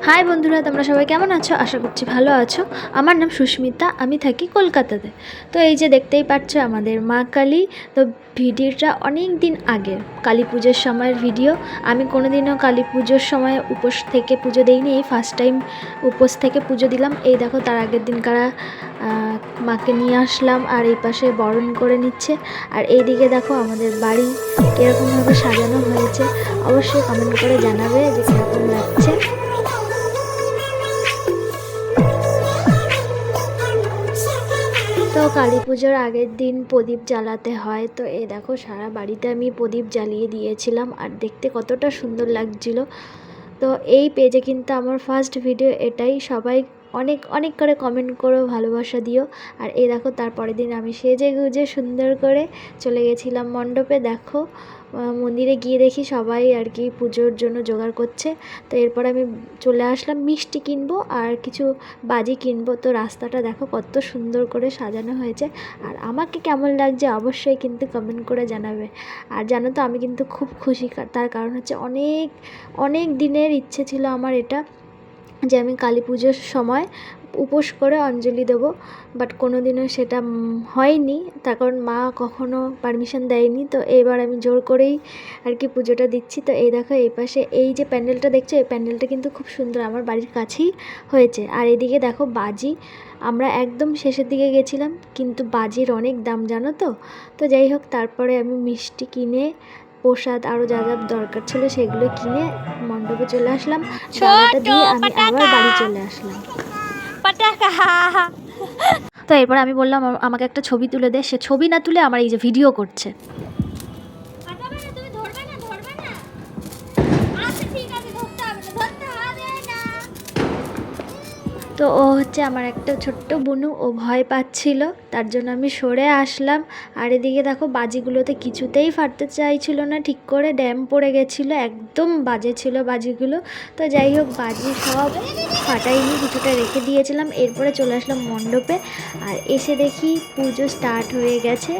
High বন্ধুরা, তোমরা সবাই কেমন আছো? আশা করছি ভালো আছো। আমার নাম সুস্মিতা, আমি থাকি কলকাতাতে। তো এই যে দেখতেই পাচ্ছ আমাদের মা কালী। তো ভিডিওটা অনেক দিন আগের, কালী পুজোর সময়ের ভিডিও। আমি কোনোদিনও কালী পুজোর সময় উপোস থেকে পুজো দিইনি, এই ফার্স্ট টাইম উপোস থেকে পুজো দিলাম। এই দেখো তার আগের দিন কারা মাকে নিয়ে আসলাম, আর এই পাশে বরণ করে নিচ্ছে। আর এইদিকে দেখো আমাদের বাড়ি কীরকমভাবে সাজানো হয়েছে, অবশ্যই কমেন্ট করে জানাবে যে কীরকম লাগছে। তো কালী পুজোর আগের দিন প্রদীপ জ্বালাতে হয়। তো এই দেখো সারা বাড়িতে আমি প্রদীপ জ্বালিয়ে দিয়েছিলাম, আর দেখতে কতটা সুন্দর লাগছিল। তো এই পেজে কিন্তু আমার ফার্স্ট ভিডিও এটাই। সবাই অনেক অনেক করে কমেন্ট করো, ভালোবাসা দিও। আর এই দেখো তারপরের দিন আমি সেজে গুজে সুন্দর করে চলে গেছিলাম মণ্ডপে। দেখো মন্দিরে গিয়ে দেখি সবাই আর কি পুজোর জন্য জোগাড় করছে। তো এরপর আমি চলে আসলাম মিষ্টি কিনবো আর কিছু বাজি কিনবো। তো রাস্তাটা দেখো কত সুন্দর করে সাজানো হয়েছে, আর আমাকে কেমন লাগছে অবশ্যই কিন্তু কমেন্ট করে জানাবে। আর জানো তো আমি কিন্তু খুব খুশি, তার কারণ হচ্ছে অনেক অনেক দিনের ইচ্ছে ছিল আমার এটা, যে আমি কালী পুজোর সময় উপোস করে অঞ্জলি দেবো। বাট কোনো দিনও সেটা হয়নি, তার কারণ মা কখনো পারমিশন দেয়নি। তো এবার আমি জোর করেই আর কি পুজোটা দিচ্ছি। তো এই দেখো এই পাশে এই যে প্যান্ডেলটা দেখছো, এই প্যান্ডেলটা কিন্তু খুব সুন্দর, আমার বাড়ির কাছেই হয়েছে। আর এদিকে দেখো বাজি, আমরা একদম শেষের দিকে গেছিলাম, কিন্তু বাজির অনেক দাম জানো তো। তো যাই হোক তারপরে আমি মিষ্টি কিনে, প্রসাদ আরও যা যা দরকার ছিল সেগুলো কিনে মণ্ডপে চলে আসলাম। ডালাটা দিয়ে আমি আবার বাড়ি চলে আসলাম। তো এরপর আমি বললাম আমাকে একটা ছবি তুলে দে। সে ছবি না তুলে আমার এই যে ভিডিও করছে। তো ও হচ্ছে আমার একটা ছোট্ট বুনু, ও ভয় পাচ্ছিল, তার জন্য আমি সরে আসলাম। আর এদিকে দেখো বাজিগুলোতে কিছুতেই ফাটতে চাইছিল না, ঠিক করে ড্যাম পড়ে গেছিলো, একদম বাজে ছিল বাজিগুলো। তো যাই হোক বাজি সব ফাটাইনি, কিছুটা রেখে দিয়েছিলাম। এরপরে চলে আসলাম মণ্ডপে, আর এসে দেখি পুজো স্টার্ট হয়ে গেছে।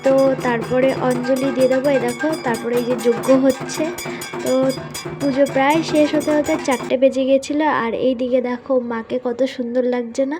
তো তারপরে অঞ্জলি দিয়ে দেবো। এই দেখো তারপরে এই যে যজ্ঞ হচ্ছে। তো পুজো প্রায় শেষ হতে হতে 4টে বেজে গেছিলো। আর এই দিকে দেখো মাকে কত সুন্দর লাগছে না।